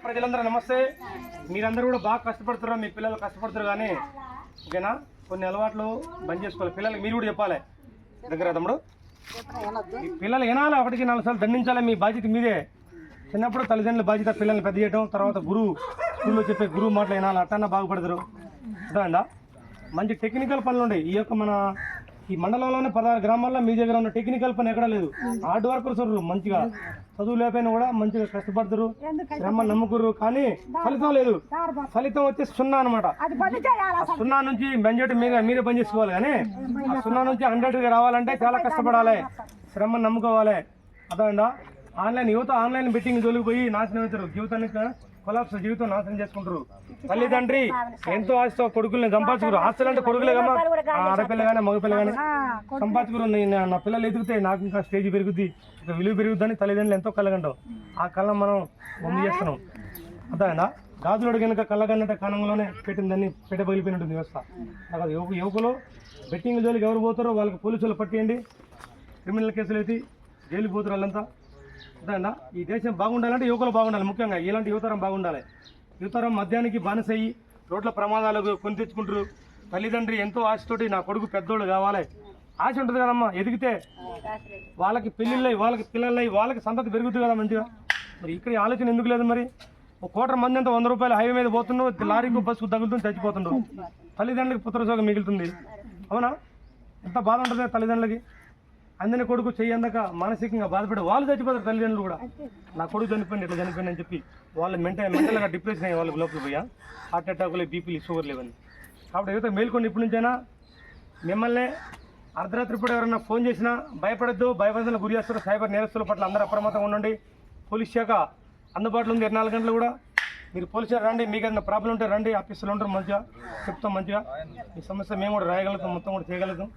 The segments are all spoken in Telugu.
ప్రజలందరూ నమస్తే. మీరందరూ కూడా బాగా కష్టపడుతున్నారు, మీ పిల్లలు కష్టపడుతున్నారు. కానీ ఓకేనా, కొన్ని అలవాట్లు బంద్ చేసుకోవాలి. పిల్లలకి మీరు కూడా చెప్పాలి. దగ్గర తమ్ముడు, పిల్లలు వినాలి, 1-4 సార్లు దండించాలి. మీ బాధ్యత మీదే. చిన్నప్పుడు తల్లిదండ్రుల బాధ్యత పిల్లల్ని పెద్ద చేయడం, తర్వాత గురువు స్కూల్లో చెప్పే గురువు మాటలు వినాలి. అట్టన్నా బాగుపడతారు. అర్థమైందా? మంచి టెక్నికల్ పనులు ఉన్నాయి. ఈ యొక్క మన ఈ మండలంలోనే 16 గ్రామాల్లో మీ దగ్గర ఉన్న టెక్నికల్ పని ఎక్కడా లేదు. హార్డ్ వర్కర్స్ మంచిగా చదువు లేకపోయినా కూడా మంచిగా కష్టపడతారు, శ్రమ నమ్ముకురు. కానీ ఫలితం లేదు. ఫలితం వచ్చి 0 అనమాట. 0 నుంచి బెంజెట్ మీరే పని చేసుకోవాలి. కానీ ఆ 0 నుంచి 100కి రావాలంటే చాలా కష్టపడాలి, శ్రమ నమ్ముకోవాలి. అర్థమైందా? యువత ఆన్లైన్ బెట్టింగ్ తొలిగిపోయి నాశనం అవుతారు. జీవితానికి కొలాప్స్, జీవితం నాశనం చేసుకుంటారు. తల్లిదండ్రి ఎంతో ఆశతో కొడుకుల్ని సంపాదించుకురు. ఆస్తులు అంటే కొడుకులే కమ్మా, ఆడపిల్ల కానీ మగపిల్ల కానీ సంపాదించుకురు. నా పిల్లలు ఎదిగితే నాకు ఇంకా స్టేజ్ పెరుగుద్ది, ఇంకా విలువ పెరుగుద్దని తల్లిదండ్రులు ఎంతో కళ్ళగంటాం. ఆ కళ్ళం మనం ముందు చేస్తున్నాం. అర్థమైందా? గాజులోడు కనుక కళ్ళగన్నట్టు కణంలోనే పెట్టిందని పెట్ట పగిలిపోయినట్టుంది వ్యవస్థ. అక్కడ యువకులు బెట్టింగ్ జోలికి ఎవరు పోతారో వాళ్ళకి పోలీసులు పట్టేయండి, క్రిమినల్ కేసులు అయితే జైలుకి పోతారు వాళ్ళంతా. అర్థమైందా? ఈ దేశం బాగుండాలంటే యువకులు బాగుండాలి. ముఖ్యంగా ఇలాంటి యువతరం బాగుండాలి. యువతరం మద్యానికి బానిసయ్యి రోడ్ల ప్రమాదాలకు కొని తెచ్చుకుంటారు. తల్లిదండ్రి ఎంతో ఆశతోటి నా కొడుకు పెద్దోళ్ళు కావాలి ఆశ ఉంటుంది కదమ్మా. ఎదిగితే వాళ్ళకి పెళ్ళిళ్ళయి, వాళ్ళకి పిల్లలై, వాళ్ళకి సంతతి పెరుగుతుంది కదా మంచిగా. మరి ఇక్కడ ఆలోచన ఎందుకు లేదు? మరి 1 కోట్ల మంది అంతా 100 రూపాయలు హైవే మీద పోతుండ్రు, లారీకి బస్సుకు తగులుతుంది, చచ్చిపోతుండ్రు. తల్లిదండ్రులకి పుత్రశోకం మిగులుతుంది. అవునా? ఎంత బాధ ఉంటుంది తల్లిదండ్రులకి. అందిన కొడుకు చెయ్యందాక మానసికంగా బాధపడి వాళ్ళు చచ్చిపోతారు. తల్లిదండ్రులు కూడా నా కొడుకు చనిపోయింది, ఇట్లా చనిపోయింది అని చెప్పి వాళ్ళు మెంటల్గా డిప్రెషన్ అయ్యి వాళ్ళకి లోపలికి పోయా హార్ట్ అటాకులు, బీపీలు, షుగర్ లేవని. కాబట్టి ఏదైతే మేల్కొని ఇప్పటి నుంచైనా మిమ్మల్ని అర్ధరాత్రి పూట ఎవరైనా ఫోన్ చేసినా భయపడద్దు, భయపడదని గురి చేస్తారు. సైబర్ నేరస్తుల పట్ల అందరూ అప్రమత్తంగా ఉండండి. పోలీస్ శాఖ అందుబాటులో ఉంది 24 గంటలు కూడా. మీరు పోలీసు రండి, మీకు ఏదైనా ప్రాబ్లం ఉంటే రండి, ఆఫీసులో ఉంటారు, మంచిగా చెప్తాం. మంచిగా మీ సమస్య మేము కూడా రాయగలుగుతాం, మొత్తం కూడా చేయగలుగుతాం.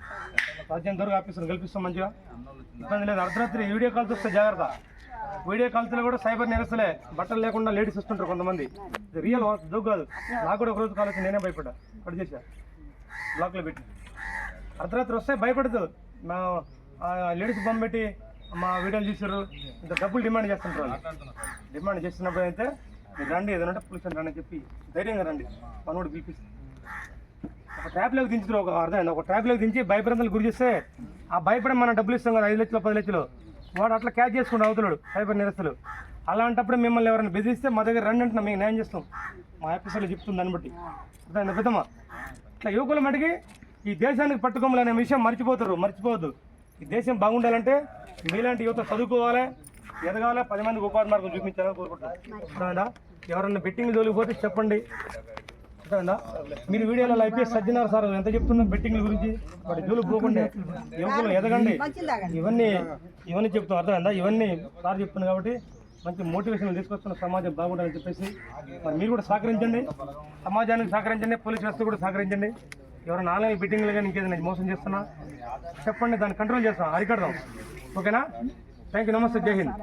రాజ్యాంగ వరకు ఆఫీసులు కల్పిస్తాం. మంచిగా ఇబ్బంది లేదు. అర్ధరాత్రి వీడియో కాల్స్ వస్తే జాగ్రత్త. వీడియో కాల్స్లో కూడా సైబర్ నేరస్తులే, బట్టలు లేకుండా లేడీస్ వస్తుంటారు కొంతమంది. ఇది రియల్ జోక్ కాదు. నాకు కూడా ఒకరోజు కాల్ వచ్చి నేనే భయపడ్డా, కట్ చేశా, బ్లాక్లో పెట్టి. అర్ధరాత్రి వస్తే భయపడదు. మా లేడీస్ బొమ్మ పెట్టి మా వీడియోలు చూసారు, ఇంత డబ్బులు డిమాండ్ చేస్తుంటారు. వాళ్ళు డిమాండ్ చేస్తున్నప్పుడు అయితే మీరు రండి, ఏదైనా పోలీసు రండి అని చెప్పి ధైర్యంగా రండి. మనోడు పిలిపిస్తుంది. ఒక ట్రాప్లోకి దించుతారు. ఒక అర్థమైంది, ఒక ట్రాప్లోకి దించి భయప్రాంతాలు గురి చేస్తే ఆ భయపడే మనం డబ్బులు ఇస్తాం కదా, 5 లక్షలు 10 లక్షలు, వాడు అట్లా క్యాచ్ చేసుకుంటూ అవుతున్నాడు సైబర్ నేరస్తులు. అలాంటప్పుడు మిమ్మల్ని ఎవరైనా బెదిరిస్తే మా దగ్గర రండి అంటున్నా, మేము న్యాయం చేస్తాం. మా ఆఫీసర్లు చెప్తుంది దాన్ని బట్టి. అర్థమైంది పెద్దమ్మా? ఇట్లా యువకుల మటుకి ఈ దేశానికి పట్టుకోమలు అనే విషయం మర్చిపోవద్దు. ఈ దేశం బాగుండాలంటే మీలాంటి యువత చదువుకోవాలి, ఎదగాలి, 10 మందికి ఉపాధి మార్గం చూపించాలని కోరుకుంటున్నాను. అర్థమైందా? ఎవరన్నా బెట్టింగ్ జోలికి చెప్పండి. అర్థమైందా? మీరు వీడియోలో ఐపీఎస్ సజ్జనారు సార్ ఎంత చెప్తున్నారు బెట్టింగ్ల గురించి, వాటి జోలికి పోకుండా యువకులు ఎదగండి, ఇవన్నీ చెప్తాం. అర్థమైందా? ఇవన్నీ సార్ చెప్తున్నారు కాబట్టి మంచి మోటివేషన్ తీసుకొస్తున్న సమాజం బాగుండాలని చెప్పేసి మరి మీరు కూడా సహకరించండి, సమాజానికి సహకరించండి, పోలీస్ వ్యవస్థ కూడా సహకరించండి. ఎవరైనా ఆన్లైన్ బెట్టింగ్లు కానీ ఇంకేదైనా మోసం చేస్తున్నా చెప్పండి, దాన్ని కంట్రోల్ చేస్తాం, అరికడదాం. ఓకేనా? Thank you. నమస్తే. జై హింద్.